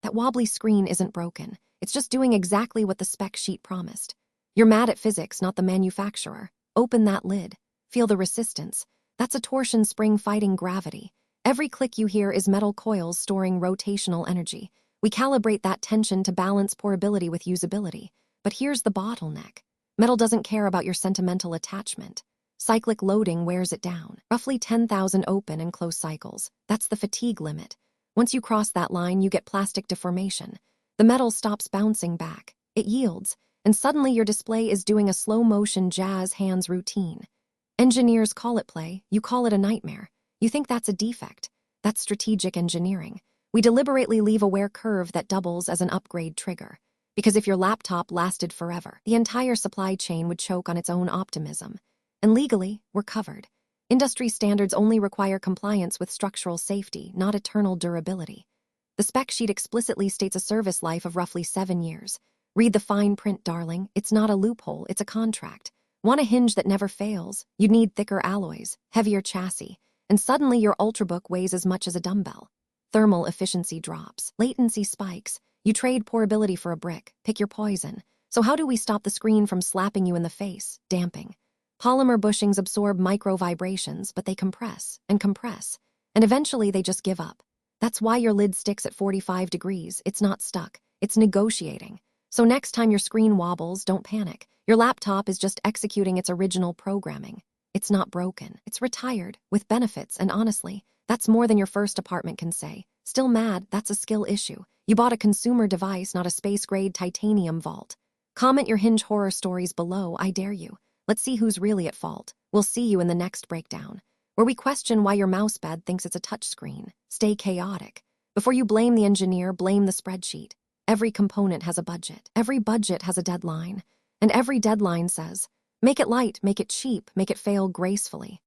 That wobbly screen isn't broken. It's just doing exactly what the spec sheet promised. You're mad at physics, not the manufacturer. Open that lid. Feel the resistance. That's a torsion spring fighting gravity. Every click you hear is metal coils storing rotational energy. We calibrate that tension to balance porability with usability. But here's the bottleneck. Metal doesn't care about your sentimental attachment. Cyclic loading wears it down. Roughly 10,000 open and close cycles. That's the fatigue limit. Once you cross that line, you get plastic deformation. The metal stops bouncing back. It yields, and suddenly your display is doing a slow-motion jazz hands routine. Engineers call it play. You call it a nightmare. You think that's a defect. That's strategic engineering. We deliberately leave a wear curve that doubles as an upgrade trigger. Because if your laptop lasted forever, the entire supply chain would choke on its own optimism. And legally, we're covered. Industry standards only require compliance with structural safety, not eternal durability. The spec sheet explicitly states a service life of roughly 7 years. Read the fine print, darling. It's not a loophole, it's a contract. Want a hinge that never fails? You'd need thicker alloys, heavier chassis, and suddenly your Ultrabook weighs as much as a dumbbell. Thermal efficiency drops, latency spikes. You trade porability for a brick, pick your poison. So how do we stop the screen from slapping you in the face? Damping. Polymer bushings absorb micro vibrations, but they compress, and eventually they just give up. That's why your lid sticks at 45 degrees. It's not stuck, it's negotiating. So next time your screen wobbles, don't panic. Your laptop is just executing its original programming. It's not broken, it's retired, with benefits, and honestly, that's more than your first apartment can say. Still mad, that's a skill issue. You bought a consumer device, not a space-grade titanium vault. Comment your Hinge horror stories below, I dare you. Let's see who's really at fault. We'll see you in the next breakdown, where we question why your mousepad thinks it's a touchscreen. Stay chaotic. Before you blame the engineer, blame the spreadsheet. Every component has a budget. Every budget has a deadline. And every deadline says, make it light, make it cheap, make it fail gracefully.